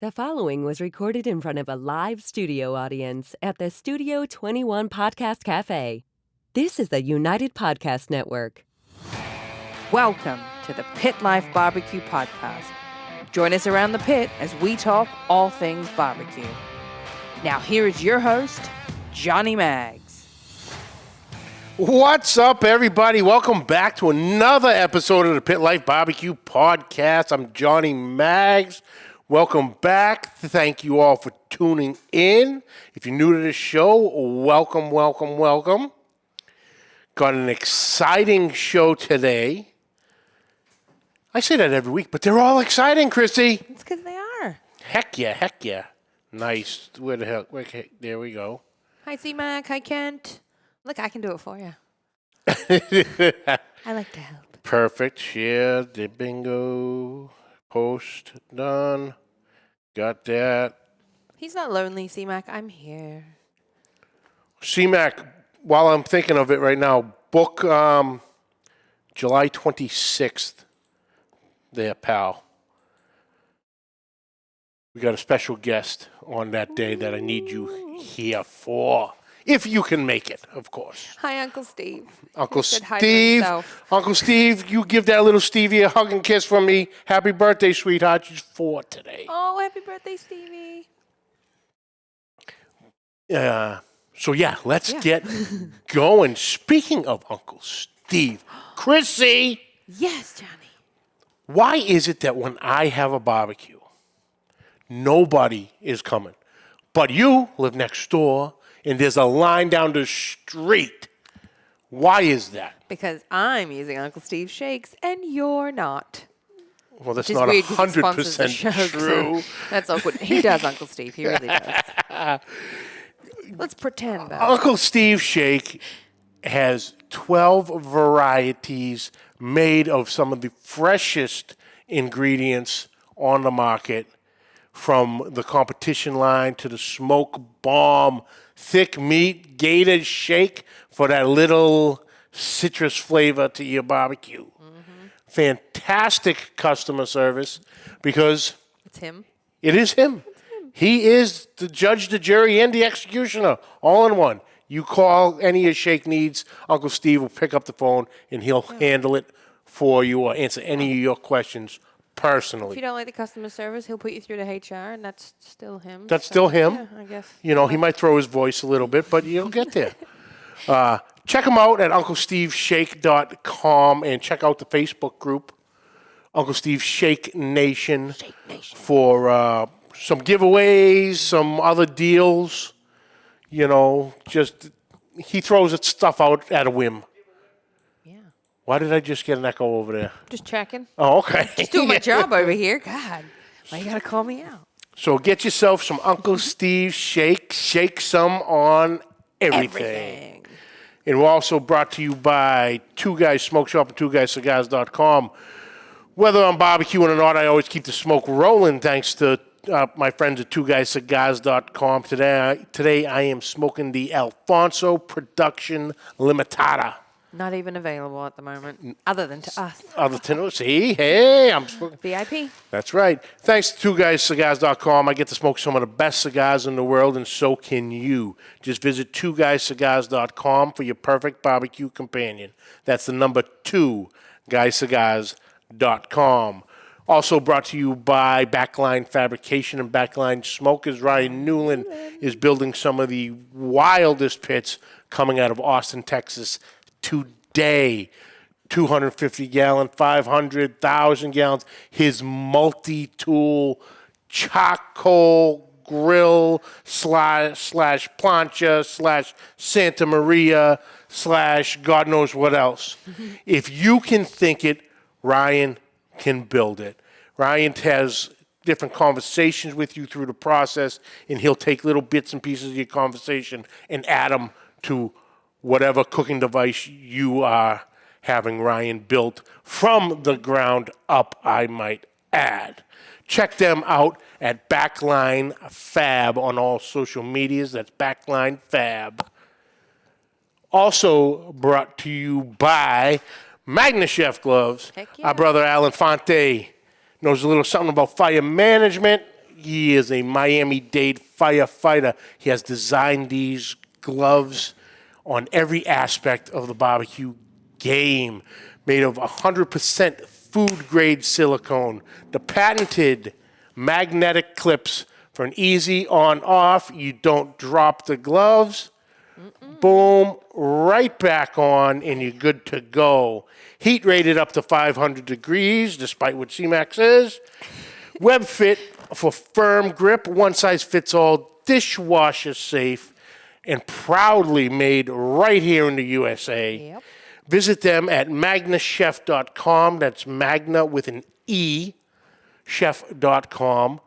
The following was recorded in front of a live studio audience at the Studio 21 Podcast Café. This is the United Podcast Network. Welcome to the Pit Life BBQ podcast. Join us around the pit as we talk all things barbecue. Now here is your host, Johnny Maggs. What's up, everybody? Welcome back to another episode of the Pit Life BBQ podcast. I'm Johnny Maggs. Welcome back. Thank you all for tuning in. If you're new to the show, welcome. Got an exciting show today. I say that every week, but they're all exciting, Christy. It's because they are. Heck yeah. Nice. Where the hell? There we go. Hi, C-Mac. Hi, Kent. Look, I can do it for you. I like to help. Perfect. Share the bingo. Post done. Got that. He's not lonely, C-Mac. I'm here. C-Mac, while I'm thinking of it right now, book July 26th there, pal. We got a special guest on that day that I need you here for. If you can make it, of course. Hi, Uncle Steve. Uncle He said hi to Steve. himself. Uncle Steve, you give that little Stevie a hug and kiss from me. Happy birthday, sweetheart. She's 4 today. Oh, happy birthday, Stevie. Let's get going. Speaking of Uncle Steve, Chrissy. Yes, Johnny. Why is it that when I have a barbecue, nobody is coming? But you live next door, and there's a line down the street. Why is that? Because I'm using Uncle Steve's shakes, and you're not. Well, that's Which is not weird 'cause he sponsors the 100% show, true. so that's awkward. He does, Uncle Steve. He really does. Let's pretend that. Uncle Steve's shake has 12 varieties made of some of the freshest ingredients on the market, from the competition line to the smoke bomb, thick meat, gated shake for that little citrus flavor to your barbecue. Mm-hmm. Fantastic customer service because It's him. it is him. He is the judge, the jury, and the executioner, all in one. You call any of your shake needs, Uncle Steve will pick up the phone and he'll handle it for you or answer any of your questions If personally. you don't like the customer service, he'll put you through to HR, and that's still him. That's still him. Yeah, I guess. You know, he might throw his voice a little bit, but you'll get there. Check him out at UncleSteveShake.com and check out the Facebook group, Uncle Steve Shake Nation, for some giveaways, some other deals. You know, just he throws its stuff out at a whim. Yeah. Why did I just get an echo over there? Just checking. Oh, okay. Just doing my job over here. God, why you gotta call me out? So get yourself some Uncle Steve Shake. Shake some on everything. And we're also brought to you by Two Guys Smoke Shop and TwoGuysCigars.com. Whether I'm barbecuing or not, I always keep the smoke rolling thanks to my friends at TwoGuysCigars.com. Today I am smoking the Alfonso Production Limitada. Not even available at the moment, other than to us. Other than, see, hey, I'm smoking. VIP. That's right. Thanks to TwoGuysCigars.com, I get to smoke some of the best cigars in the world, and so can you. Just visit TwoGuysCigars.com for your perfect barbecue companion. That's the number 2, GuyCigars.com. Also brought to you by Backline Fabrication and Backline Smokers. Ryan Newland is building some of the wildest pits coming out of Austin, Texas today. 250-gallon, 500,000 gallons. His multi-tool charcoal grill slash plancha slash Santa Maria slash God knows what else. If you can think it, Ryan can build it. Ryan has different conversations with you through the process, and he'll take little bits and pieces of your conversation and add them to whatever cooking device you are having Ryan built from the ground up, I might add. Check them out at Backline Fab on all social medias. That's Backline Fab. Also brought to you by Magna Chef Gloves. Heck yeah. Our brother Alan Fonte knows a little something about fire management. He is a Miami-Dade firefighter. He has designed these gloves on every aspect of the barbecue game, made of 100% food-grade silicone. The patented magnetic clips for an easy on-off. You don't drop the gloves. Boom, right back on, and you're good to go. Heat rated up to 500 degrees, despite what C-Max is. Web fit for firm grip, one size fits all, dishwasher safe, and proudly made right here in the USA. Yep. Visit them at magnachef.com. That's Magna with an E, chef.com.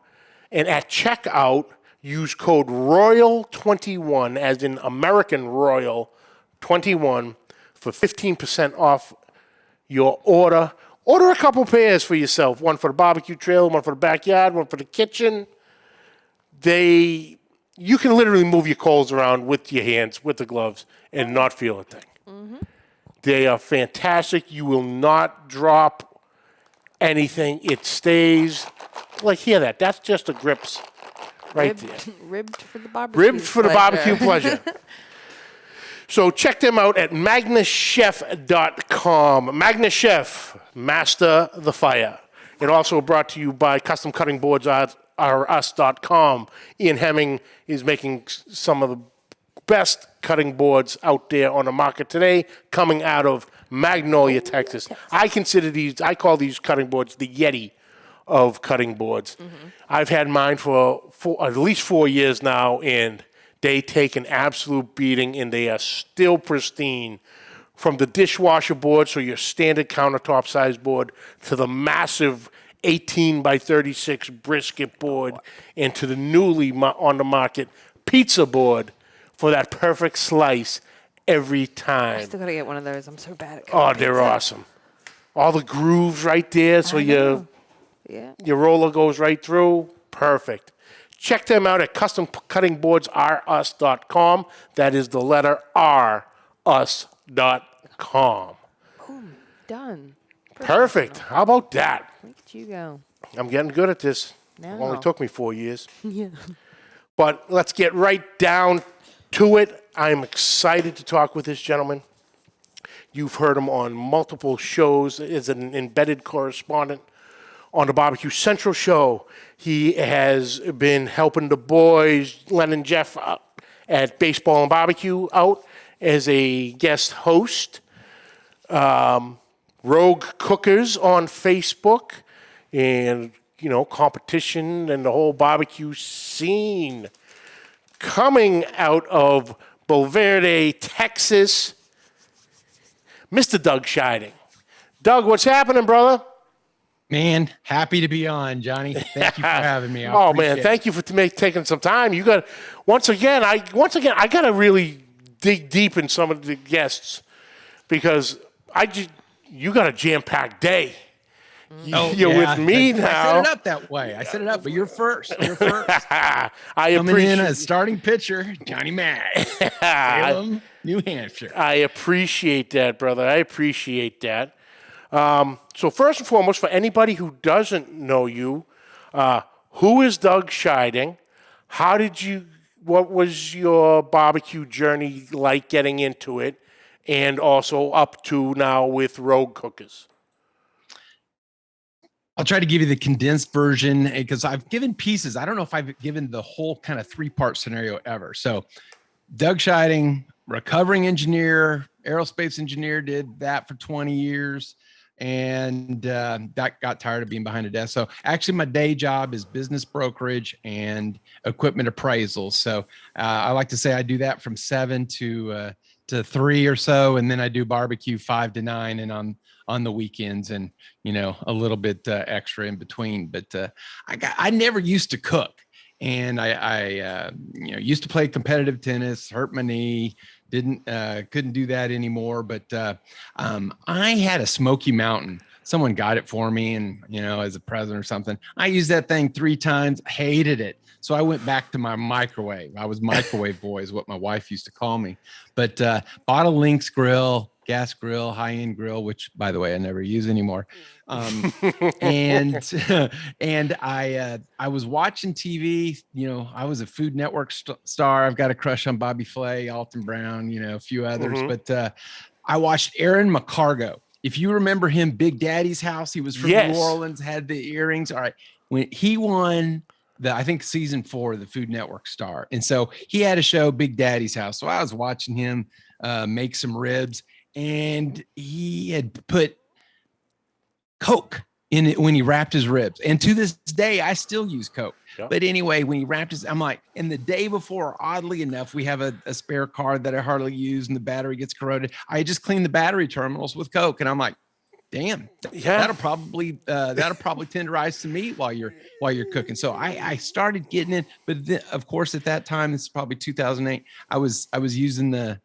And at checkout, use code ROYAL21, as in American Royal 21, for 15% off your order. Order a couple pairs for yourself. One for the barbecue trailer, one for the backyard, one for the kitchen. You can literally move your coals around with your hands, with the gloves, and not feel a thing. Mm-hmm. They are fantastic. You will not drop anything. It stays. Like, hear that. That's just the grips right there. Ribbed for the barbecue Ribbed for the barbecue pleasure. So check them out at magnachef.com. Magnachef, master the fire. It also brought to you by Custom Cutting Boards are us.com. Ian Hemming is making some of the best cutting boards out there on the market today, coming out of Magnolia, Texas. I call these cutting boards the Yeti of cutting boards. Mm-hmm. I've had mine for at least 4 years now, and they take an absolute beating, and they are still pristine. From the dishwasher board, so your standard countertop size board, to the massive 18 by 36 brisket board, and to the newly on the market pizza board for that perfect slice every time. I still gotta get one of those. I'm so bad at cutting they're awesome. All the grooves right there, so your roller goes right through. Perfect. Check them out at customcuttingboardsrus.com. That is the letter R, us.com. Boom. Done. Perfect. How about that? Look at you go. I'm getting good at this. No. It only took me 4 years. Yeah. But let's get right down to it. I'm excited to talk with this gentleman. You've heard him on multiple shows as an embedded correspondent on the Barbecue Central show. He has been helping the boys, Len and Jeff, at Baseball and Barbecue out as a guest host. Rogue Cookers on Facebook, and, competition and the whole barbecue scene. Coming out of Bulverde, Texas, Mr. Doug Scheiding. Doug, what's happening, brother? Man, happy to be on, Johnny. Thank you for having me. Thank you for taking some time. You got once again. I got to really dig deep in some of the guests, because you got a jam-packed day. You're with me now. I set it up that way. But you're first. I Coming appreciate in as starting pitcher, Johnny Mack, Salem, New Hampshire. I appreciate that, brother. I appreciate that. So first and foremost, for anybody who doesn't know you, who is Doug Scheiding? What was your barbecue journey like getting into it, and also up to now with Rogue Cookers? I'll try to give you the condensed version, because I've given pieces. I don't know if I've given the whole kind of 3-part scenario ever. So Doug Scheiding, recovering engineer, aerospace engineer, did that for 20 years. And that got tired of being behind a desk. So actually my day job is business brokerage and equipment appraisal. So I like to say I do that from 7 to 3 or so. And then I do barbecue 5 to 9 and on the weekends, and, a little bit extra in between. But I never used to cook. And I used to play competitive tennis, hurt my knee, couldn't do that anymore. But I had a Smoky Mountain. Someone got it for me, and, as a present or something. I used that thing 3 times, hated it. So I went back to my microwave. I was microwave boy is what my wife used to call me. But bought a Lynx grill, gas grill, high-end grill, which by the way, I never use anymore. And I was watching TV, I was a Food Network star. I've got a crush on Bobby Flay, Alton Brown, a few others, but I watched Aaron McCargo. If you remember him, Big Daddy's House, he was from New Orleans, had the earrings. All right. When he won I think season 4 of the Food Network star. And so he had a show, Big Daddy's House. So I was watching him make some ribs, and he had put Coke in it when he wrapped his ribs. And to this day, I still use Coke. Yeah. But anyway, when he wrapped his, I'm like, and the day before, oddly enough, we have a spare car that I hardly use and the battery gets corroded. I just cleaned the battery terminals with Coke, and I'm like, damn, that'll probably tenderize some meat while you're cooking. So I started getting in, but then, of course, at that time, this is probably 2008. I was using the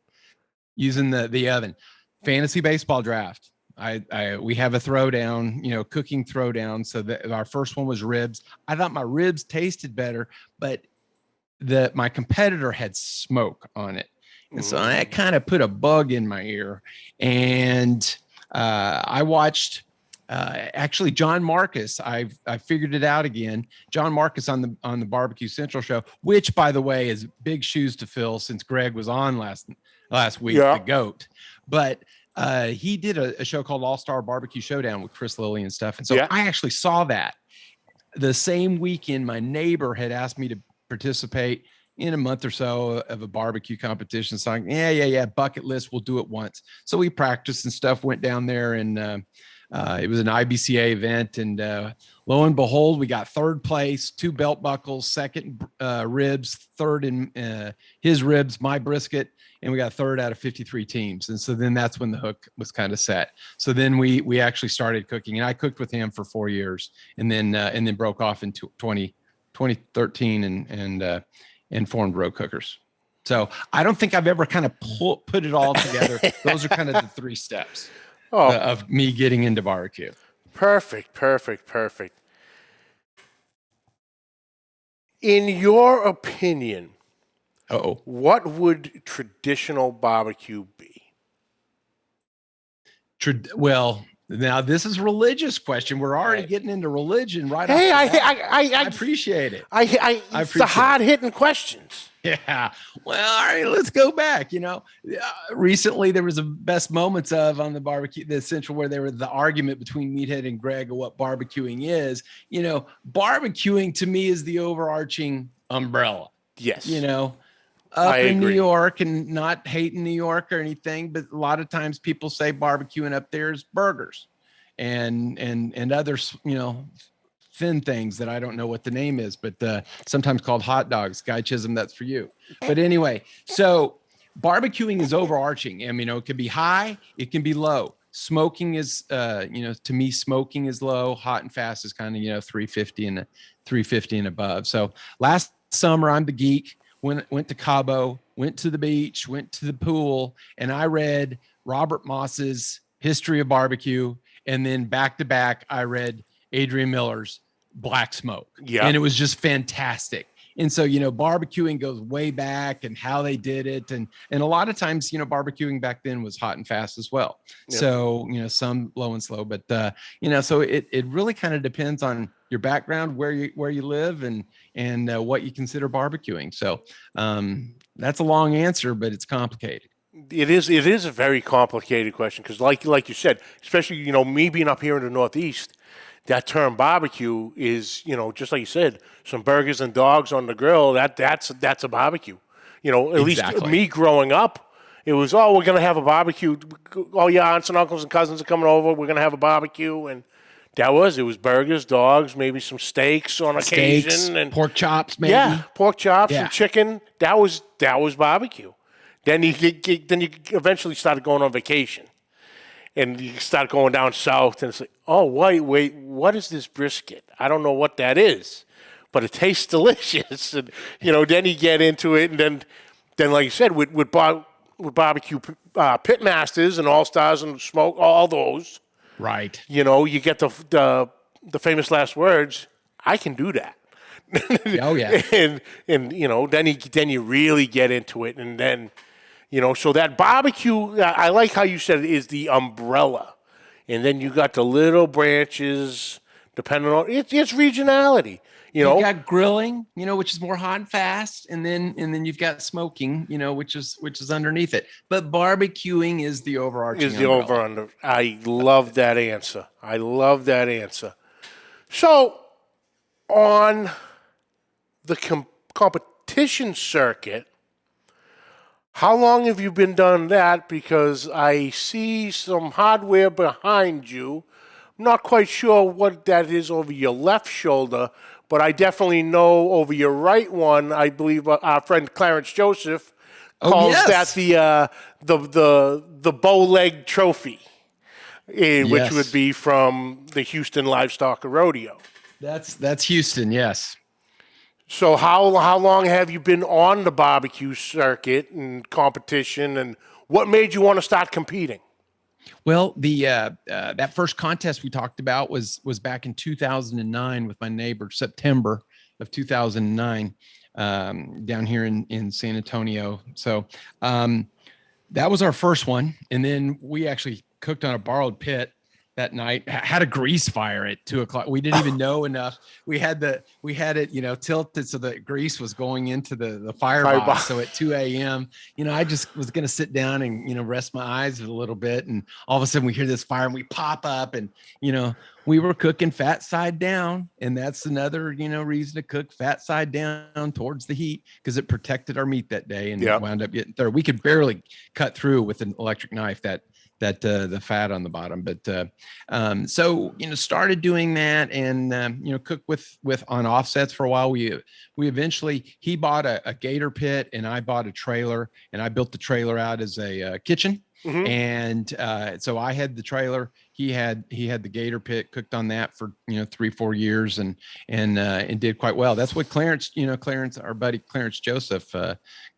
oven. Fantasy baseball draft. We have a throwdown, cooking throwdown. So that our first one was ribs. I thought my ribs tasted better, but my competitor had smoke on it, and so that kind of put a bug in my ear. And I watched actually John Marcus. I figured it out again. John Marcus on the Barbecue Central show, which by the way is big shoes to fill since Greg was on last week, the GOAT. But he did a show called All-Star Barbecue Showdown with Chris Lilly and stuff. And so I actually saw that the same weekend. My neighbor had asked me to participate in a month or so of a barbecue competition. So I'm like, bucket list. We'll do it once. So we practiced and stuff, went down there, and it was an IBCA event. And lo and behold, we got third place, 2 belt buckles, second ribs, third in his ribs, my brisket. And we got third out of 53 teams. And so then that's when the hook was kind of set. So then we actually started cooking, and I cooked with him for 4 years, and then broke off in 2013 and formed Rogue Cookers. So I don't think I've ever kind of put it all together. Those are kind of the 3 steps of me getting into barbecue. Perfect. In your opinion, what would traditional barbecue be? Well, now this is a religious question. We're already getting into religion, right? Hey, I appreciate it. It's the hard-hitting questions. Yeah. Well, all right, let's go back. Recently there was a best moments of on the barbecue, the Central, where there was the argument between Meathead and Greg of what barbecuing is. Barbecuing to me is the overarching umbrella. Yes. Up in New York, and not hating New York or anything, but a lot of times people say barbecuing up there is burgers and other, thin things that I don't know what the name is, but sometimes called hot dogs. Guy Chisholm, that's for you. But anyway, so barbecuing is overarching. I mean, it can be high, it can be low. Smoking is, to me, smoking is low. Hot and fast is kind of, 350 and above. So last summer, I'm the geek. Went to Cabo, went to the beach, went to the pool, and I read Robert Moss's History of Barbecue, and then back to back, I read Adrian Miller's Black Smoke. Yeah. And it was just fantastic. And so, barbecuing goes way back and how they did it. And a lot of times, barbecuing back then was hot and fast as well. Yep. So, some low and slow, but, so it really kind of depends on your background, where you live and what you consider barbecuing. So that's a long answer, but it's complicated. It is a very complicated question because like you said, especially, me being up here in the Northeast, that term barbecue is, just like you said, some burgers and dogs on the grill. That's a barbecue. At least me growing up, it was, we're going to have a barbecue. All your aunts and uncles and cousins are coming over. We're going to have a barbecue. And it was burgers, dogs, maybe some steaks on occasion. And pork chops, maybe. Yeah, pork chops and chicken. That was barbecue. Then you eventually started going on vacation. And you start going down south, and it's like, wait, what is this brisket? I don't know what that is, but it tastes delicious. And then you get into it, and then like you said, with barbecue pit masters and all stars and smoke, all those, right? You get the famous last words. I can do that. Oh yeah. and then you really get into it, and then So that barbecue, I like how you said it is the umbrella. And then you got the little branches, depending on, it's regionality. You got grilling, which is more hot and fast, and then you've got smoking, which is underneath it. But barbecuing is the overarching. Is the over-under. I love that answer. So, on the competition circuit, how long have you been done that? Because I see some hardware behind you. I'm not quite sure what that is over your left shoulder, but I definitely know over your right one, I believe our friend Clarence Joseph calls that the bow leg trophy, which would be from the Houston Livestock Rodeo. That's Houston, yes. So how long have you been on the barbecue circuit and competition, and what made you want to start competing? Well, the that first contest we talked about was back in 2009 with my neighbor, September of 2009, down here in San Antonio. So that was our first one, and then we actually cooked on a borrowed pit that night. Had a grease fire at 2:00. We didn't even know enough. We had it, tilted so the grease was going into the firebox. So at 2 a.m., I just was going to sit down and, rest my eyes a little bit. And all of a sudden we hear this fire and we pop up and, we were cooking fat side down. And that's another, reason to cook fat side down towards the heat, because it protected our meat that day and wound up getting through. We could barely cut through with an electric knife that the fat on the bottom. But so started doing that and cooked with on offsets for a while. We eventually, he bought a gator pit and I bought a trailer, and I built the trailer out as a kitchen. Mm-hmm. And so I had the trailer. He had the gator pit, cooked on that for 3-4 years and did quite well. That's what Clarence, our buddy Clarence Joseph,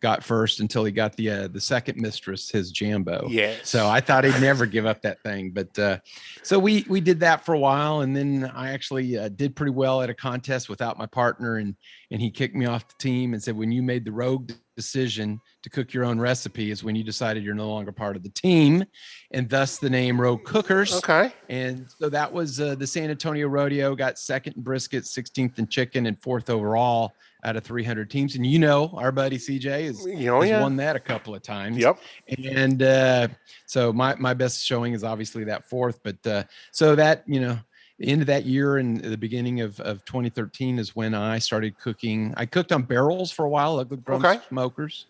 got first until he got the second mistress, his Jambo. Yeah. So I thought he'd never give up that thing. But so we did that for a while, and then I actually did pretty well at a contest without my partner, and he kicked me off the team and said, when you made the rogue decision to cook your own recipe is when you decided you're no longer part of the team, and thus the name Rogue Cookers. Okay. And so that was the San Antonio Rodeo, got second in brisket, 16th in chicken, and 4th overall out of 300 teams. And our buddy CJ has won that a couple of times. Yep. And so my best showing is obviously that 4th. But so that, the end of that year and the beginning of 2013 is when I started cooking. I cooked on barrels for a while, ugly drum smokers.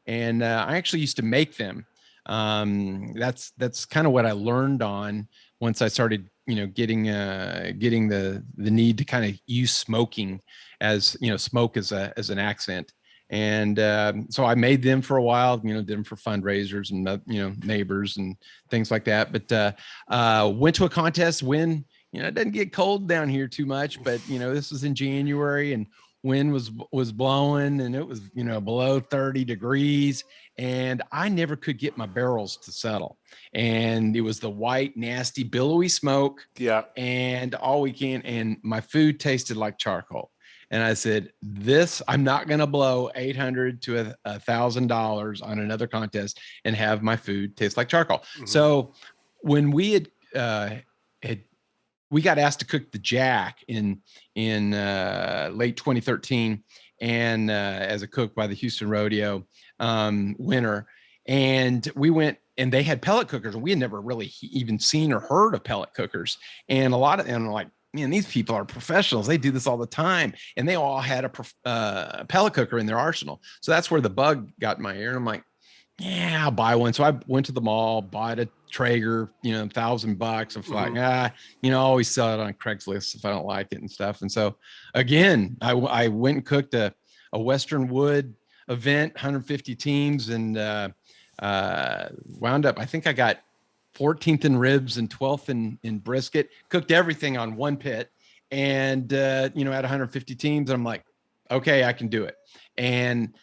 And I actually used to make them. That's kind of what I learned on once I started, getting the need to kind of use smoking as, smoke as an accent. And so I made them for a while, did them for fundraisers and, neighbors and things like that. But went to a contest when, it doesn't get cold down here too much, but, this was in January and wind was blowing and it was, below 30 degrees. And I never could get my barrels to settle. And it was the white, nasty, billowy smoke. Yeah. And all weekend. And my food tasted like charcoal. And I said, I'm not going to blow $800 to $1,000 on another contest and have my food taste like charcoal. Mm-hmm. So when we we got asked to cook the Jack in late 2013 and as a cook by the Houston Rodeo winner. And we went and they had pellet cookers. We had never really even seen or heard of pellet cookers. And I'm like, man, these people are professionals. They do this all the time. And they all had a pellet cooker in their arsenal. So that's where the bug got in my ear. And I'm like, yeah, I'll buy one. So I went to the mall, bought a Traeger, $1,000. I'm like, I always sell it on Craigslist if I don't like it and stuff. And so again, I went and cooked a Western Wood event, 150 teams, and wound up, I think I got 14th in ribs and 12th in brisket, cooked everything on one pit. And, at 150 teams, I'm like, okay, I can do it. And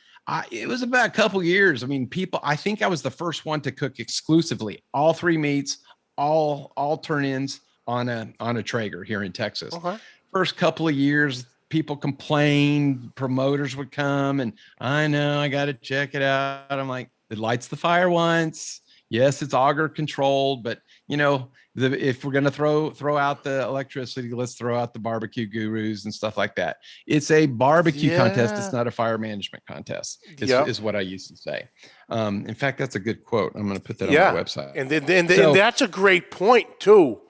it was about a couple years. I mean, I think I was the first one to cook exclusively all 3 meats, all turn-ins on a Traeger here in Texas. Okay. First couple of years, people complained, promoters would come and I know I got to check it out. I'm like, it lights the fire once. Yes, it's auger controlled, but if we're going to throw out the electricity, let's throw out the barbecue gurus and stuff like that. It's a barbecue contest. It's not a fire management contest, is what I used to say. In fact, that's a good quote. I'm going to put that on my website. And then that's a great point too,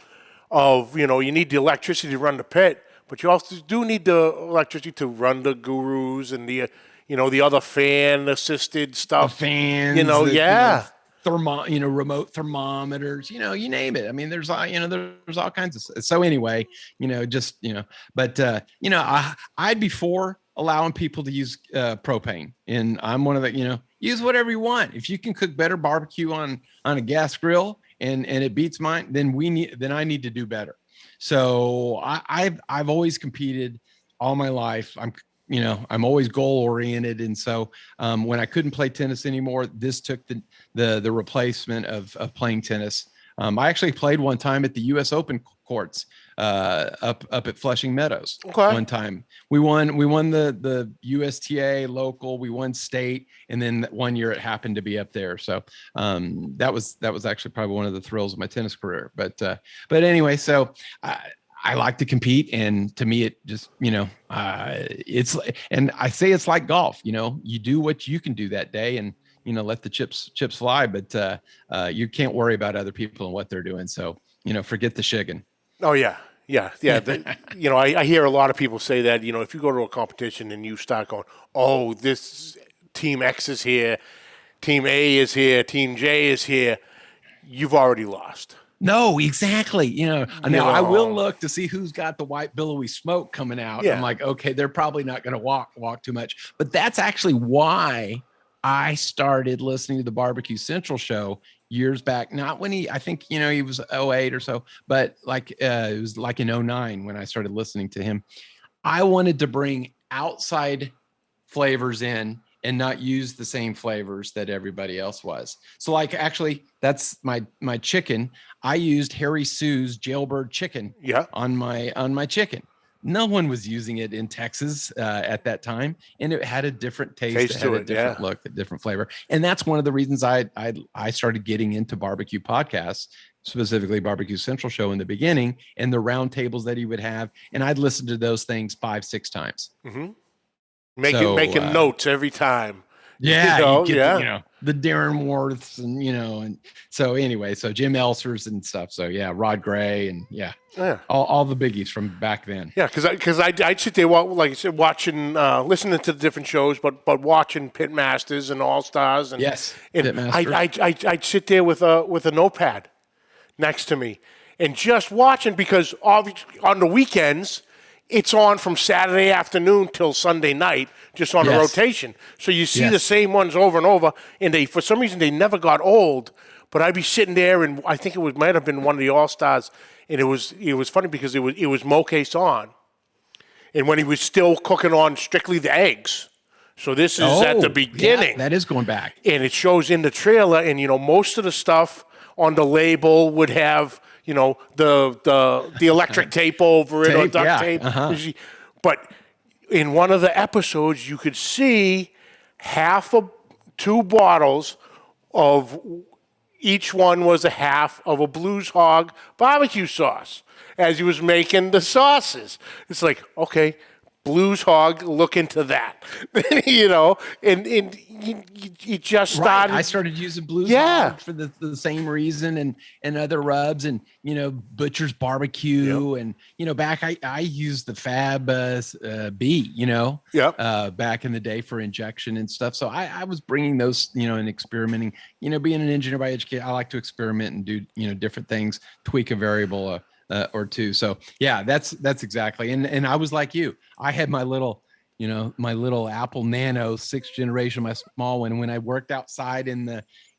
of, you need the electricity to run the pit, but you also do need the electricity to run the gurus and the, the other fan assisted stuff. The fans, remote thermometers, you name it. I mean, there's all kinds of, so anyway, but I'd be for allowing people to use propane, and I'm one of the, use whatever you want. If you can cook better barbecue on a gas grill and it beats mine, then I need to do better. So I've always competed all my life. I'm always goal oriented. And so when I couldn't play tennis anymore, this took the replacement of playing tennis. I actually played one time at the US Open courts up at Flushing Meadows. Okay. One time we won the USTA local, we won state. And then 1 year it happened to be up there. So that was actually probably one of the thrills of my tennis career. But anyway, so I like to compete, and to me, it just, it's, and I say it's like golf, you do what you can do that day, and, let the chips fly, but you can't worry about other people and what they're doing. So, forget the shigging. Oh yeah. Yeah. I hear a lot of people say that, if you go to a competition and you start going, oh, this team X is here, team A is here, team J is here, you've already lost. No, exactly. Now I will look to see who's got the white billowy smoke coming out. Yeah. I'm like, okay, they're probably not going to walk too much. But that's actually why I started listening to the Barbecue Central show years back. Not when I think, he was 08 or so, but it was like in 09 when I started listening to him. I wanted to bring outside flavors in and not use the same flavors that everybody else was. So actually that's my chicken. I used Harry Sue's jailbird chicken on my chicken. No one was using it in Texas at that time. And it had a different taste, it had a different look, a different flavor. And that's one of the reasons I started getting into barbecue podcasts, specifically Barbecue Central show in the beginning, and the round tables that he would have. And I'd listen to those things 5-6 times. Mm-hmm. Making notes every time. Yeah, the Darren Worths and so anyway, so Jim Elsers and stuff. So yeah, Rod Gray and all the biggies from back then. Yeah, because I'd sit there, like I said, watching, listening to the different shows, but watching Pit Masters and All Stars and Pit Masters. I'd sit there with a notepad next to me and just watching, because on the weekends, it's on from Saturday afternoon till Sunday night, just on a rotation. So you see the same ones over and over, and for some reason they never got old. But I'd be sitting there, and I think might have been one of the All Stars, and it was funny because it was Mo on, and when he was still cooking on strictly the eggs. So this is at the beginning. Yeah, that is going back, and it shows in the trailer, and most of the stuff on the label would have, the electric tape over it, or duct tape. Uh-huh. But in one of the episodes, you could see half of 2 bottles of each one was a half of a Blues Hog barbecue sauce as he was making the sauces. It's like, okay, Blues Hog, look into that. And you just started. I started using Blues Hog for the same reason, and other rubs, and Butcher's Barbecue, and back I used the Fab B, back in the day for injection and stuff. So I was bringing those, and experimenting. Being an engineer by education, I like to experiment and do different things, tweak a variable or two. So yeah, that's exactly. And I was like you. I had my little Apple Nano 6th generation, my small one. When I worked outside in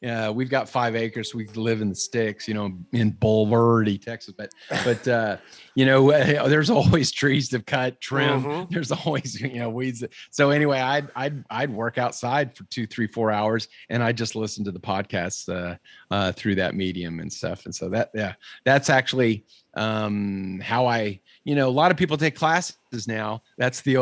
we've got 5 acres. We live in the sticks, you know, in Bulverde, Texas. But you know, there's always trees to cut, trim. Mm-hmm. There's always, you know, weeds. So anyway, I'd work outside for 2, 3, 4 hours, and I just listen to the podcasts through that medium and stuff. And so that's actually how I, you know, a lot of people take classes now. That's the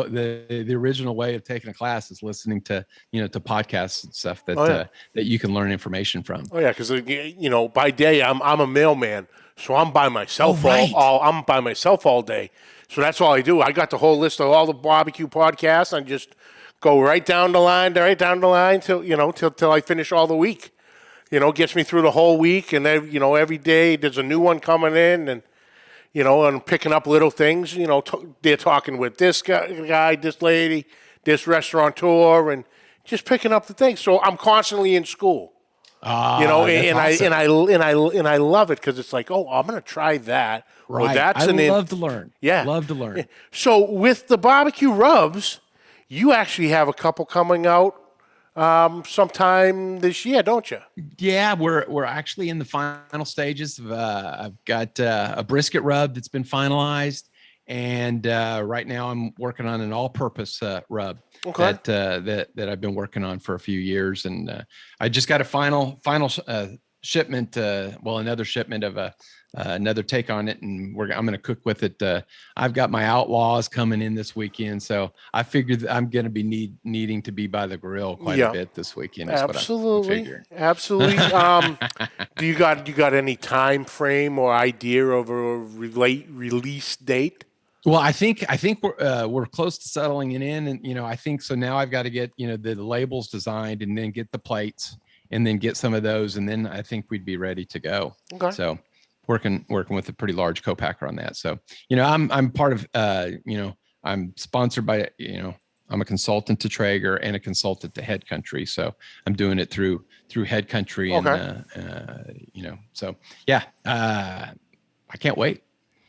original way of taking a class, is listening to, you know, to podcasts and stuff that that you can learn information from. Oh yeah, because you know, by day I'm a mailman, so I'm by myself I'm by myself all day. So that's all I do. I got the whole list of all the barbecue podcasts. I just go right down the line till I finish all the week. You know, gets me through the whole week, and you know, every day there's a new one coming in, and you know, and picking up little things. You know, they're talking with this guy, this lady, this restaurateur, and just picking up the things. So I'm constantly in school. You know, and I love it, because it's like, oh, I'm going to try that. Right. Well, that's I love to learn. Yeah. Love to learn. Yeah. So with the barbecue rubs, you actually have a couple coming out sometime this year, don't you? Yeah, we're actually in the final stages of, I've got a brisket rub that's been finalized, and right now I'm working on an all-purpose rub that I've been working on for a few years, and I just got a final shipment, another shipment of another take on it, and I'm going to cook with it. I've got my outlaws coming in this weekend, so I figured I'm going to be needing to be by the grill quite a bit this weekend. Absolutely. Do you got any time frame or idea of a release date? Well, I think we're close to settling it in, and you know, I think so. Now I've got to get, you know, the labels designed, and then get the plates, and then get some of those, and then I think we'd be ready to go. Okay. So working with a pretty large co-packer on that. So, you know, I'm part of, you know, I'm sponsored by, you know, I'm a consultant to Traeger and a consultant to Head Country. So I'm doing it through Head Country, and you know, so yeah, I can't wait.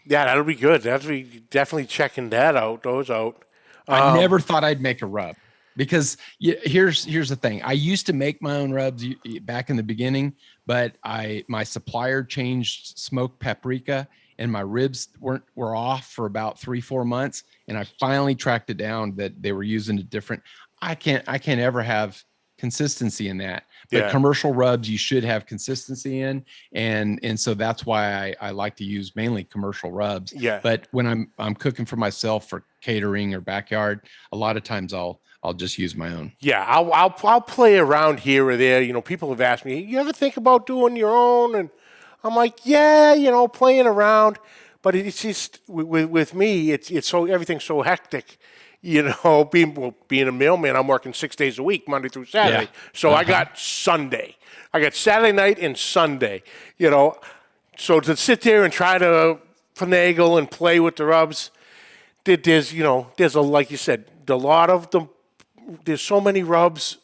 Yeah, that'll be good. That'll be definitely checking those out. I never thought I'd make a rub, because here's the thing. I used to make my own rubs back in the beginning, but my supplier changed smoked paprika, and my ribs were off for about 3-4 months, and I finally tracked it down that they were using a different. I can't ever have consistency in that. But commercial rubs, you should have consistency in, and so that's why I like to use mainly commercial rubs. Yeah. But when I'm cooking for myself for catering or backyard, a lot of times I'll just use my own. Yeah, I'll play around here or there. You know, people have asked me, you ever think about doing your own? And I'm like, yeah, you know, playing around. But it's just with me, it's so, everything's so hectic. You know, being a mailman, I'm working 6 days a week, Monday through Saturday. Yeah. So I got Sunday. I got Saturday night and Sunday, you know. So to sit there and try to finagle and play with the rubs, there's like you said, a lot of them. There's so many rubs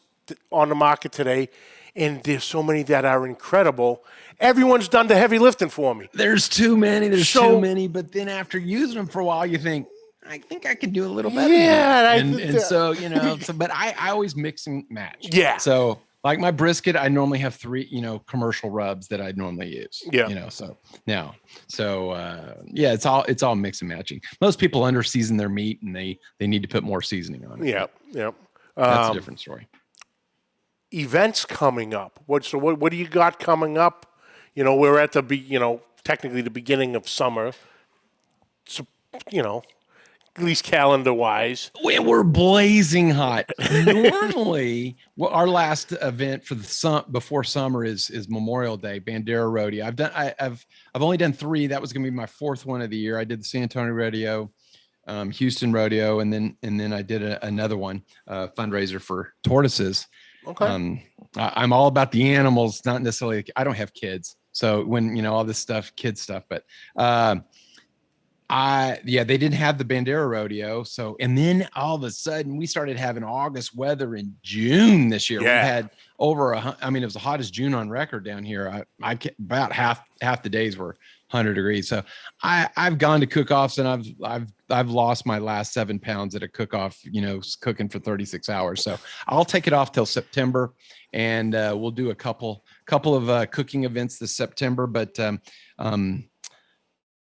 on the market today, and there's so many that are incredible. Everyone's done the heavy lifting for me. There's too many. Too many. But then after using them for a while, you think, I think I can do a little better. Yeah. And so, you know, but I always mix and match. Yeah. So like my brisket, I normally have 3, you know, commercial rubs that I normally use. Yeah. You know, so now, yeah, it's all mix and matching. Most people under season their meat, and they need to put more seasoning on it. Yeah. Yeah. That's a different story. Events coming up. What do you got coming up? You know, we're at technically the beginning of summer. So, you know, at least calendar-wise. We're blazing hot. Normally, our last event for before summer is Memorial Day, Bandera Rodeo. I've only done 3. That was going to be my 4th one of the year. I did the San Antonio Rodeo, Houston Rodeo, and then I did another one, fundraiser for tortoises. Okay. I'm all about the animals, not necessarily. I don't have kids, so when, you know, all this stuff, kid stuff, but. They didn't have the Bandera Rodeo. So, and then all of a sudden we started having August weather in June this year. Yeah. We had it was the hottest June on record down here. About half the days were 100 degrees. So I've gone to cook-offs, and I've lost my last 7 pounds at a cook-off, you know, cooking for 36 hours. So I'll take it off till September, and we'll do a couple couple of cooking events this September, but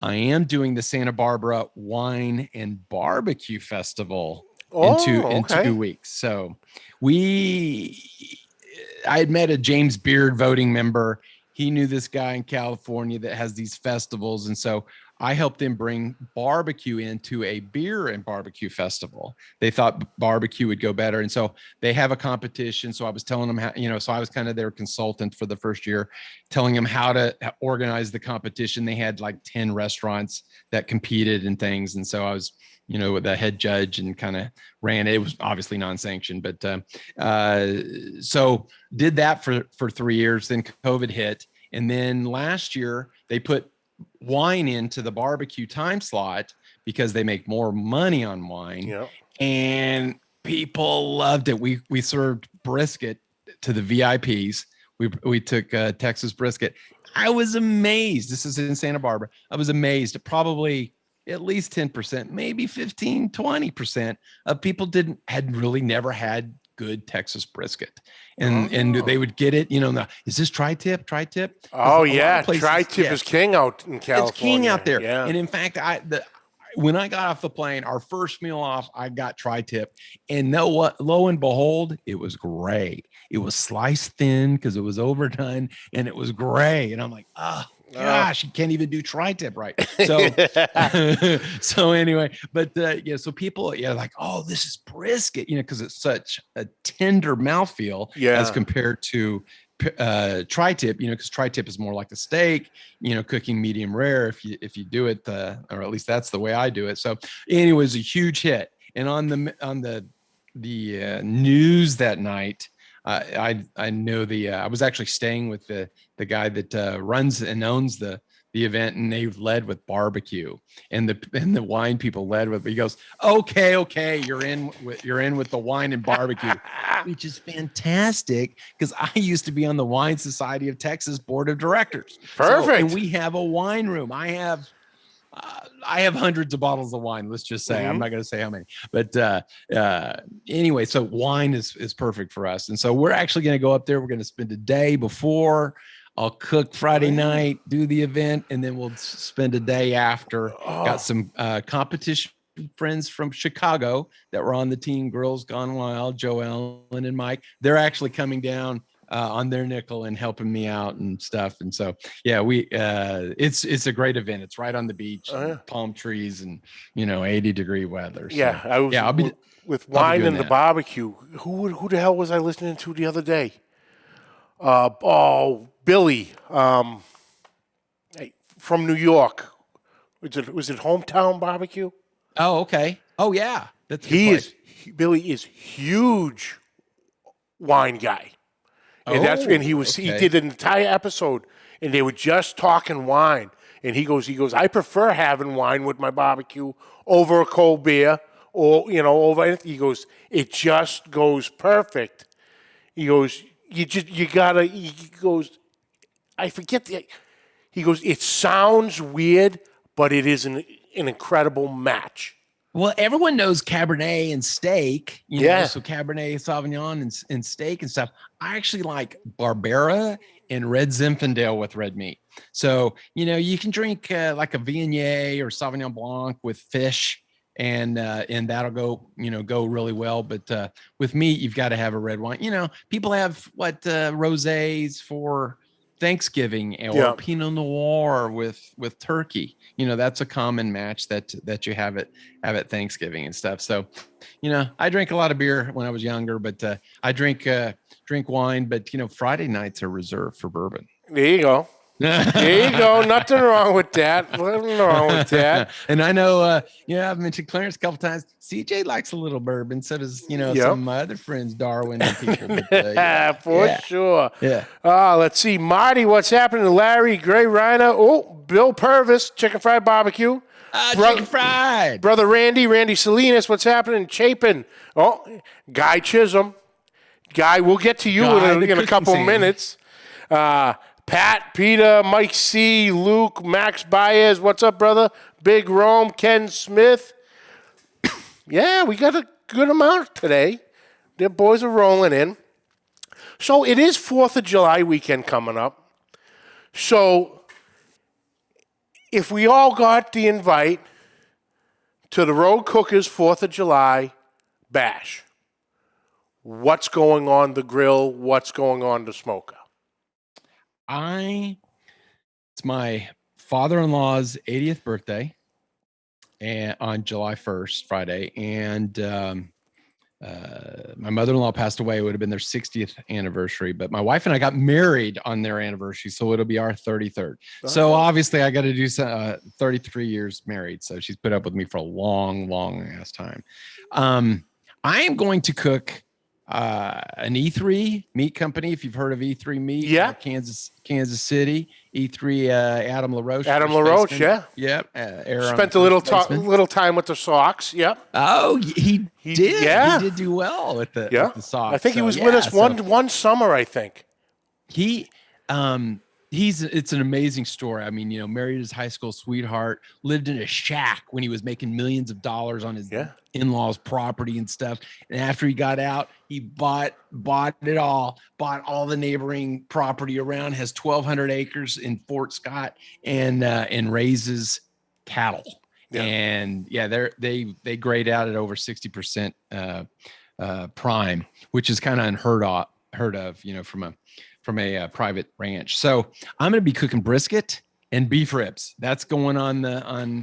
I am doing the Santa Barbara Wine and Barbecue Festival in 2 weeks. So I had met a James Beard voting member. He knew this guy in California that has these festivals. And so I helped them bring barbecue into a beer and barbecue festival. They thought barbecue would go better. And so they have a competition. So I was telling them how, so I was kind of their consultant for the first year, telling them how to organize the competition. They had like 10 restaurants that competed and things. And so I was, with the head judge and kind of ran it. It was obviously non-sanctioned, but so did that for 3 years. Then COVID hit. And then last year they put wine into the barbecue time slot because they make more money on wine. Yep. And people loved it. We served brisket to the VIPs. We took Texas brisket. I was amazed. This is in Santa Barbara. I was amazed at probably at least 10%, maybe 15, 20% of people had really never had good Texas brisket. And they would get it, is this tri-tip? Oh yeah. Tri-tip is king out in California. It's king out there. Yeah. And in fact, when I got off the plane, our first meal off, I got tri-tip, and know what? Lo and behold, it was great. It was sliced thin because it was overdone, and it was gray. And I'm like, gosh, you can't even do tri-tip right. So, so anyway, but so people, like, oh, this is brisket, because it's such a tender mouthfeel as compared to tri-tip, because tri-tip is more like a steak, cooking medium rare if you do it, or at least that's the way I do it. So anyway, it was a huge hit. And on the news that night, I know I was actually staying with the guy that runs and owns the event, and they led with barbecue, and the wine people led with. He goes, okay, you're in with the wine and barbecue, which is fantastic because I used to be on the Wine Society of Texas board of directors. Perfect. And we have a wine room. I have hundreds of bottles of wine. Let's just say, I'm not going to say how many, but anyway, so wine is perfect for us. And so we're actually going to go up there. We're going to spend a day before. I'll cook Friday night, do the event, and then we'll spend a day after. Got some competition friends from Chicago that were on the team, Girls Gone Wild, Joe Ellen and Mike. They're actually coming down on their nickel and helping me out and stuff. And so, it's a great event. It's right on the beach, palm trees, and 80-degree weather. So, I'll be with wine and the barbecue. Who the hell was I listening to the other day? Billy, from New York. Was it Hometown Barbecue? Oh, okay. Oh, yeah. Billy is huge wine guy. And he did an entire episode, and they were just talking wine. And he goes, I prefer having wine with my barbecue over a cold beer, or over anything. He goes, it just goes perfect. He goes, he goes, I forget he goes, it sounds weird, but it is an incredible match. Well, everyone knows Cabernet and steak, so Cabernet Sauvignon and steak and stuff. I actually like Barbera and Red Zinfandel with red meat. So, you can drink like a Viognier or Sauvignon Blanc with fish, and that'll go really well. But with meat, you've got to have a red wine. People have rosés for Thanksgiving or Pinot Noir with turkey. That's a common match that you have at Thanksgiving and stuff. So, I drank a lot of beer when I was younger, but I drink wine. But Friday nights are reserved for bourbon. There you go. There you go. Nothing wrong with that. Nothing wrong with that. And I know, I've mentioned Clarence a couple times. CJ likes a little bourbon. So does, some of my other friends, Darwin and Peter. But, for sure. Yeah. Let's see. Marty, what's happening? Larry, Gray Reiner. Oh, Bill Purvis, Chicken Fried Barbecue. Chicken Fried. Brother Randy Salinas, what's happening? Chapin. Oh, Guy Chisholm. Guy, we'll get to you in a couple minutes. Pat, Peter, Mike C, Luke, Max Baez. What's up, brother? Big Rome, Ken Smith. Yeah, we got a good amount today. The boys are rolling in. So it is 4th of July weekend coming up. So if we all got the invite to the Road Cookers 4th of July bash, what's going on the grill? What's going on the smoker? It's my father-in-law's 80th birthday and on July 1st, Friday. And my mother-in-law passed away. It would have been their 60th anniversary, but my wife and I got married on their anniversary. So it'll be our 33rd. So obviously I got to do 33 years married. So she's put up with me for a long, long ass time. I am going to cook an E3 meat company. If you've heard of E3 meat, Kansas City, E3, Adam LaRoche. Adam LaRoche, yeah. Yep. Spent a little time with the Sox. Yep. Oh, he did. Yeah. He did do well with the Sox. I think he was with us one summer, I think. It's an amazing story. I mean, married his high school sweetheart, lived in a shack when he was making millions of dollars on his in-laws' property and stuff. And after he got out, he bought it all, bought all the neighboring property around, has 1,200 acres in Fort Scott, and raises cattle. Yeah. And they grade out at over 60% prime, which is kind of unheard of, from a private ranch. So I'm going to be cooking brisket and beef ribs. That's going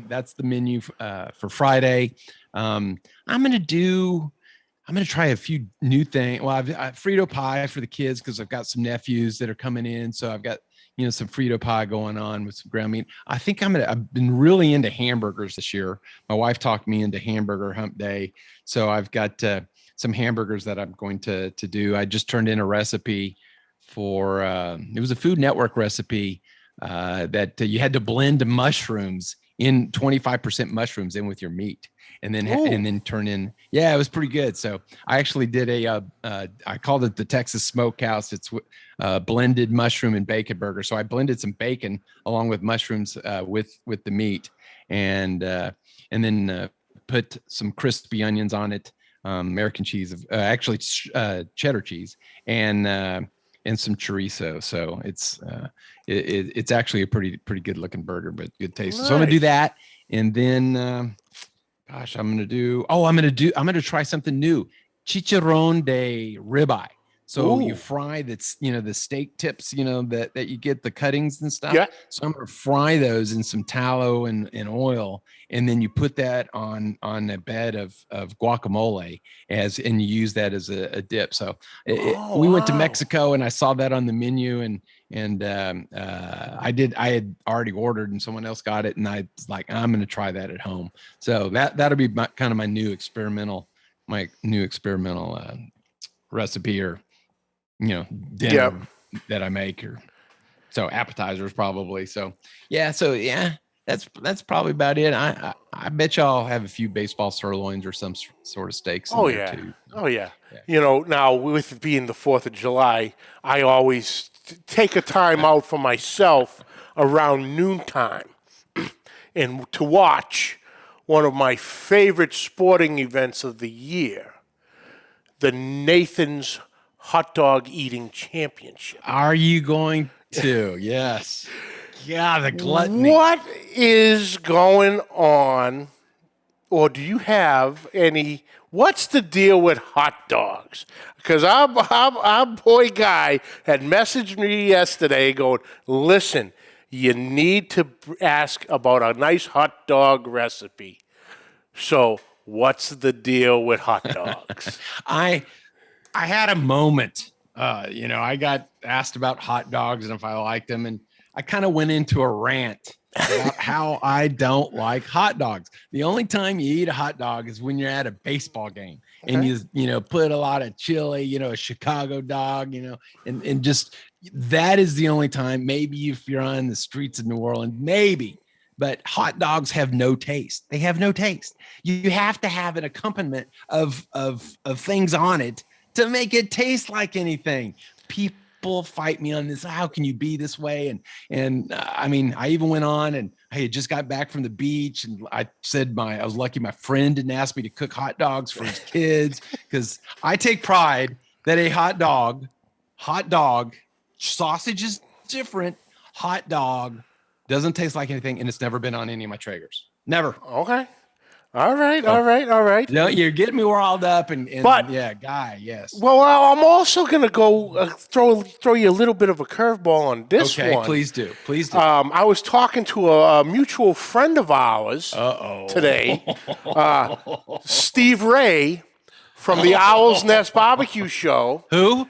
that's the menu for Friday. I'm going to try a few new things. Well, I've Frito pie for the kids because I've got some nephews that are coming in. So I've got, some Frito pie going on with some ground meat. I think I've been really into hamburgers this year. My wife talked me into hamburger hump day. So I've got some hamburgers that I'm going to do. I just turned in a recipe for, it was a Food Network recipe that you had to blend mushrooms in 25% mushrooms in with your meat. And then turn in. Yeah, it was pretty good. So I actually did I called it the Texas Smokehouse. It's blended mushroom and bacon burger. So I blended some bacon along with mushrooms with the meat, and then put some crispy onions on it, American cheese, actually cheddar cheese, and some chorizo. So it's actually a pretty good looking burger, but good taste. Nice. So I'm gonna do that, and then. I'm going to try something new. Chicharron De Rib Eye. So you fry that's, the steak tips, that you get the cuttings and stuff. Yeah. So I'm going to fry those in some tallow and oil. And then you put that on a bed of guacamole and you use that as a dip. So we went to Mexico and I saw that on the menu and I had already ordered and someone else got it. And I was like, I'm going to try that at home. So that'll be my new experimental recipe or, dinner that I make, or so appetizers probably. So that's probably about it. I bet y'all have a few baseball sirloins or some sort of steaks. Too. Oh yeah. Now with it being the 4th of July, I always take a time out for myself around noontime and to watch one of my favorite sporting events of the year, the Nathan's Hot Dog Eating Championship. Are you going to? Yes. Yeah, the gluttony. What is going on, or do you have any? What's the deal with hot dogs? Because our boy Guy had messaged me yesterday going, listen, you need to ask about a nice hot dog recipe. So what's the deal with hot dogs? I had a moment, I got asked about hot dogs and if I liked them, and I kind of went into a rant about how I don't like hot dogs. The only time you eat a hot dog is when you're at a baseball game and you put a lot of chili, a Chicago dog, and just that is the only time. Maybe if you're on the streets of New Orleans, maybe. But hot dogs have no taste. They have no taste. You have to have an accompaniment of things on it to make it taste like anything. People fight me on this. How can you be this way? And I mean, I even went on and I had just got back from the beach and I said I was lucky my friend didn't ask me to cook hot dogs for his kids, because I take pride that a hot dog hot dog, sausage is different. Hot dog doesn't taste like anything, and it's never been on any of my Traegers. Never. Okay. All right. Oh. All right. No, you're getting me riled up, and But- yeah, Guy, yes. Well, I'm also going to go throw you a little bit of a curveball on this Okay, one. please do. I was talking to a mutual friend of ours today, Steve Ray from the Owl's Nest Barbecue Show. Who?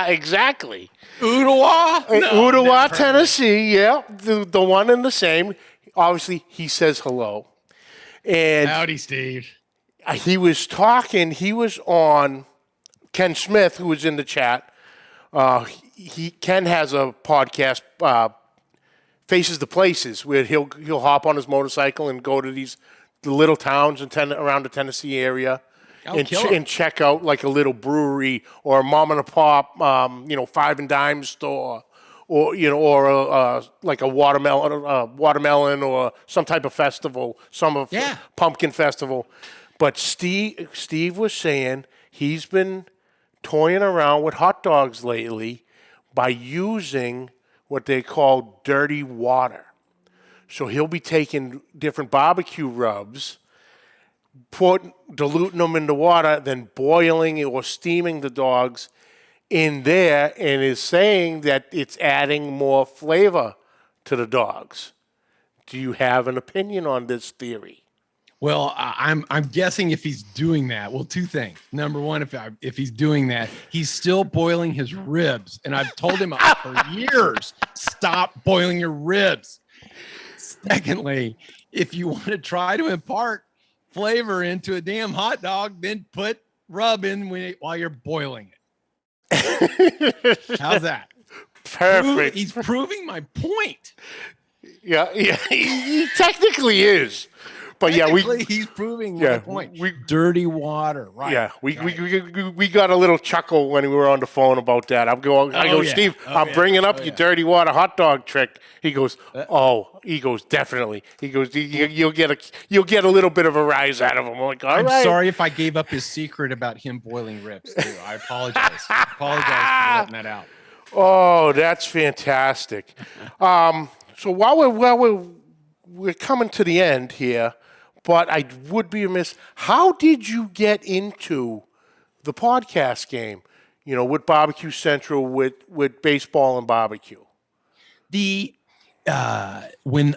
Exactly. Ottawa? Ottawa, Tennessee. Yeah, the one and the same. Obviously, he says hello. And Howdy, Steve. he was on Ken Smith, who was in the chat. Ken has a podcast, Faces the Places, where he'll hop on his motorcycle and go to the little towns around the Tennessee area and check out like a little brewery or a mom and a pop, five and dime store, or like a watermelon or some type of festival, pumpkin festival. But Steve was saying he's been toying around with hot dogs lately by using what they call dirty water. So he'll be taking different barbecue rubs, diluting them into water, then boiling or steaming the dogs in there, and is saying that it's adding more flavor to the dogs. Do you have an opinion on this theory? Well, I'm guessing if he's doing that, well, two things. Number one, if he's doing that, he's still boiling his ribs, and I've told him for years, stop boiling your ribs. Secondly, if you want to try to impart flavor into a damn hot dog, then put rub in while you're boiling it. How's that? Perfect. He's proving my point. Yeah, he technically is. But he's proving my point. Dirty water, right? Yeah, we got a little chuckle when we were on the phone about that. I go, Steve, I'm bringing up your dirty water hot dog trick. He goes, definitely. He goes, you'll get a little bit of a rise out of him. I'm like, all right. I'm sorry if I gave up his secret about him boiling ribs too. I apologize. I apologize for letting that out. Oh, that's fantastic. So while we're coming to the end here, but I would be remiss. How did you get into the podcast game? With Barbecue Central, with baseball and barbecue. When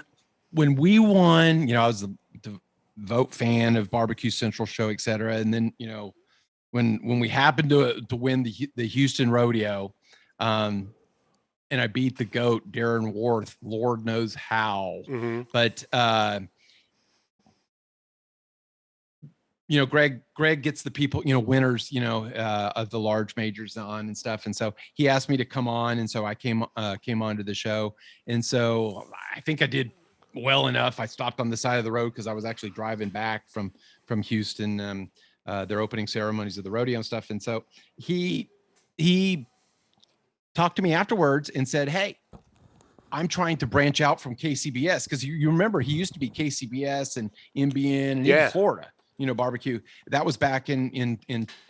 we won, I was the vote fan of Barbecue Central show, et cetera. And then, when we happened to win the Houston rodeo, and I beat the GOAT, Darren Worth, Lord knows how. Mm-hmm. But, Greg gets the people, winners, of the large majors on and stuff. And so he asked me to come on. And so I came onto the show. And so I think I did well enough. I stopped on the side of the road because I was actually driving back from Houston, their opening ceremonies of the rodeo and stuff. And so he talked to me afterwards and said, "Hey, I'm trying to branch out from KCBS." Because you remember he used to be KCBS and NBN and in Florida, barbecue. That was back in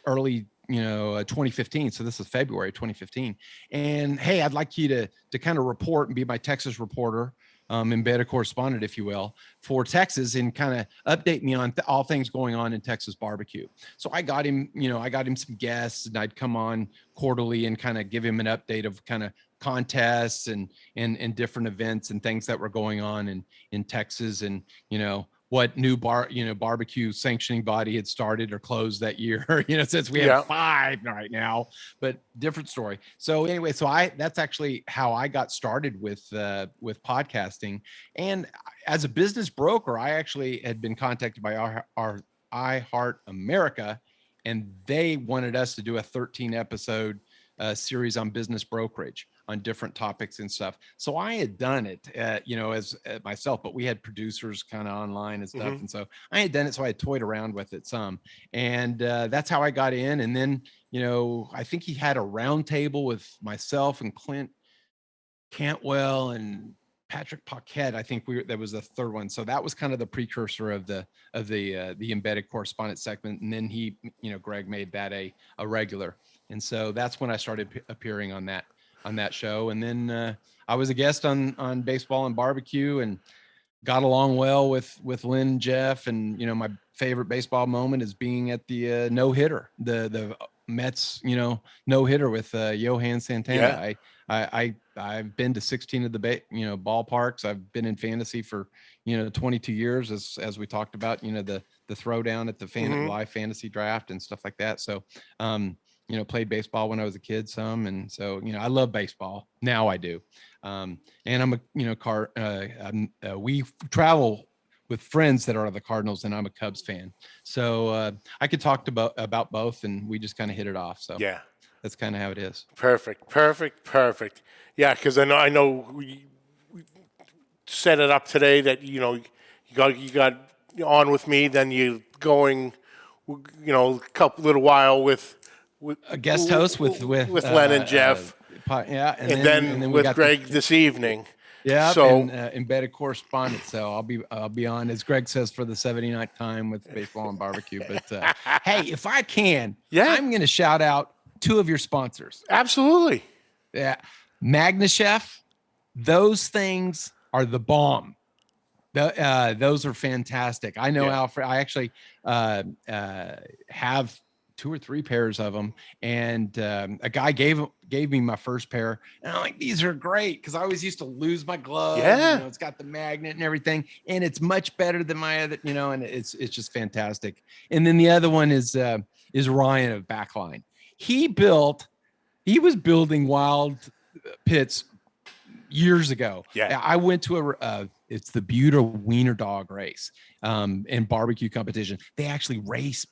early, 2015. So this is February 2015. And hey, I'd like you to kind of report and be my Texas reporter, embedded correspondent, if you will, for Texas, and kind of update me on all things going on in Texas barbecue. So I got him, some guests, and I'd come on quarterly and kind of give him an update of kind of contests and different events and things that were going on in Texas, and, what new barbecue sanctioning body had started or closed that year, since we have 5 right now, but different story. So anyway, that's actually how I got started with podcasting. And as a business broker, I actually had been contacted by our iHeart America, and they wanted us to do a 13 episode series on business brokerage on different topics and stuff. So I had done it, as myself, but we had producers kind of online and stuff. Mm-hmm. And so I had done it. So I had toyed around with it some, and that's how I got in. And then, I think he had a round table with myself and Clint Cantwell and Patrick Paquette. I think that was the third one. So that was kind of the precursor of the embedded correspondent segment. And then he, Greg made that a regular. And so that's when I started appearing on that show. And then I was a guest on Baseball and Barbecue, and got along well with Lynn and Jeff. And, my favorite baseball moment is being at the no-hitter, the Mets, no-hitter with Johan Santana. Yeah. I've been to 16 of the ballparks. I've been in fantasy for 22 years, as we talked about, the throwdown at the live fantasy draft and stuff like that. So played baseball when I was a kid some, and so I love baseball now. I do, and I'm a we travel with friends that are the Cardinals, and I'm a Cubs fan. So I could talk about both, and we just kind of hit it off. So yeah, that's kind of how it is. Perfect. Yeah, because I know we set it up today that you got on with me, then you going a little while with a guest host with Len and Jeff, and then with Greg this evening. Yeah, so and embedded correspondent. So I'll be on, as Greg says, for the 79th time with Baseball and Barbecue. But hey, if I can, I'm going to shout out 2 of your sponsors. Absolutely. Yeah, MagnaChef. Those things are the bomb. Those are fantastic. I know Alfred. I actually have 2 or 3 pairs of them, and a guy gave me my first pair, and I'm like, these are great, because I always used to lose my glove. Yeah, it's got the magnet and everything, and it's much better than my other, and it's just fantastic. And then the other one is Ryan of Backline. He was building wild pits years ago. Yeah, I went to it's the Buda Wiener Dog race and barbecue competition. They actually race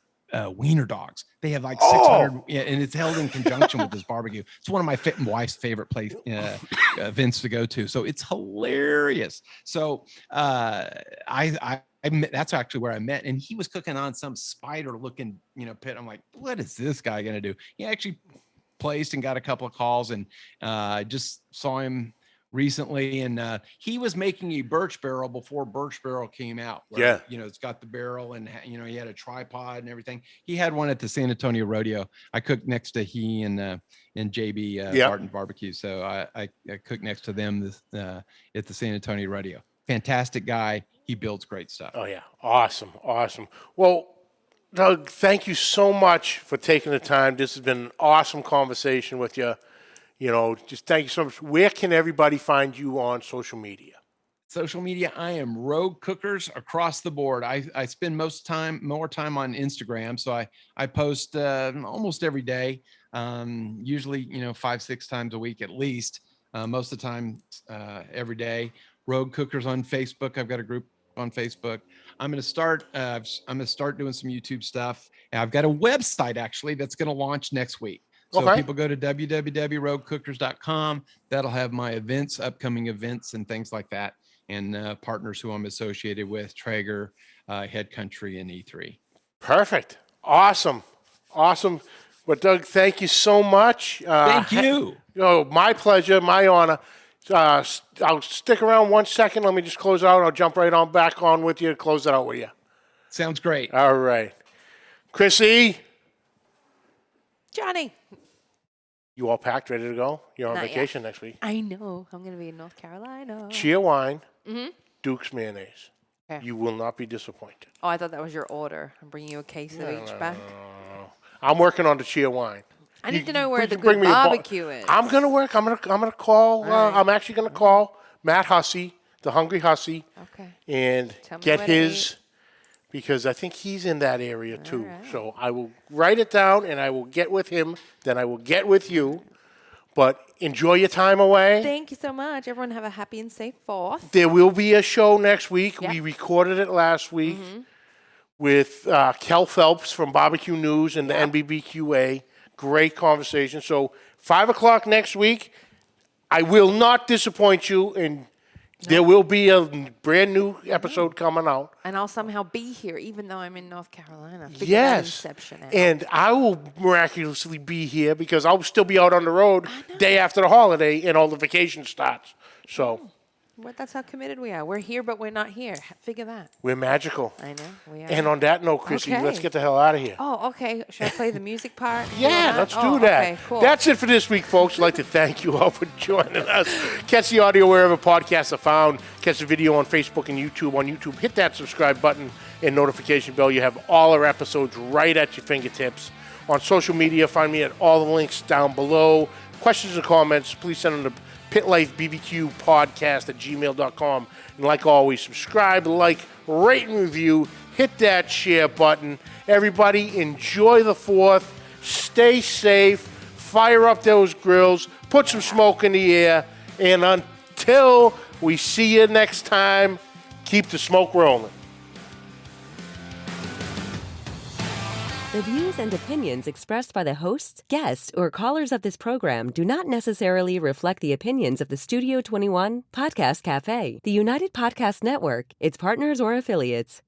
wiener dogs. They have like 600, and it's held in conjunction with this barbecue. It's one of my wife's favorite place events to go to. So it's hilarious. So I met, that's actually where I met, and he was cooking on some spider looking pit. I'm like, what is this guy gonna do? He actually placed and got a couple of calls, and just saw him recently, and he was making a birch barrel before birch barrel came out, where, it's got the barrel, and he had a tripod and everything. He had one at the San Antonio rodeo. I cooked next to he and JB Barton Barbecue, so I cooked next to them at the San Antonio rodeo. Fantastic guy. He builds great stuff. Oh yeah, awesome. Well, Doug, thank you so much for taking the time. This has been an awesome conversation with you. Just thank you so much. Where can everybody find you on social media? Social media, I am Rogue Cookers across the board. I spend more time on Instagram, so I post almost every day, usually 5-6 times a week at least. Most of the time, every day. Rogue Cookers on Facebook. I've got a group on Facebook. I'm going to start doing some YouTube stuff. And I've got a website actually that's going to launch next week. So people go to www.roguecookers.com. That'll have my events, upcoming events, and things like that, and partners who I'm associated with, Traeger, Head Country, and E3. Perfect. Awesome. Well, Doug, thank you so much. Thank you. My pleasure, my honor. I'll stick around 1 second. Let me just close it out. I'll jump right on back on with you and close it out with you. Sounds great. All right. Chrissy. Johnny. You all packed, ready to go? You're on Not vacation next week. I know. I'm going to be in North Carolina. Chia wine, Duke's mayonnaise. Okay. You will not be disappointed. Oh, I thought that was your order. I'm bringing you a case of each back. No. I'm working on the chia wine. I need to know where the bring good me barbecue is. I'm going to work. I'm going to call. Right. I'm actually going to call Matt Hussey, the Hungry Hussey, Okay. and Tell me get where to his, because I think he's in that area too. Right. So I will write it down, and I will get with him. Then I will get with you. But enjoy your time away. Thank you so much. Everyone have a happy and safe 4th. There will be a show next week. Yep. We recorded it last week with Kel Phelps from Barbecue News and the NBBQA. Great conversation. So 5 o'clock next week. I will not disappoint you, and there will be a brand new episode coming out. And I'll somehow be here, even though I'm in North Carolina. Figure that Yes. inception out. And I will miraculously be here because I'll still be out on the road day after the holiday and all the vacation starts. So Well, that's how committed we are. We're here, but we're not here. Figure that. We're magical. I know. We are. And on that note, Chrissy, Okay. let's get the hell out of here. Oh, okay. Should I play the music part? Yeah, let's do that. Okay, cool. That's it for this week, folks. I'd like to thank you all for joining us. Catch the audio wherever podcasts are found. Catch the video on Facebook and YouTube. On YouTube, hit that subscribe button and notification bell. You have all our episodes right at your fingertips. On social media, find me at all the links down below. Questions and comments, please send them to Pit Life BBQ podcast at gmail.com. And like always, subscribe, like, rate, and review. Hit that share button. Everybody, enjoy the 4th. Stay safe. Fire up those grills. Put some smoke in the air. And until we see you next time, keep the smoke rolling. The views and opinions expressed by the hosts, guests, or callers of this program do not necessarily reflect the opinions of the Studio 21 Podcast Café, the United Podcast Network, its partners, or affiliates.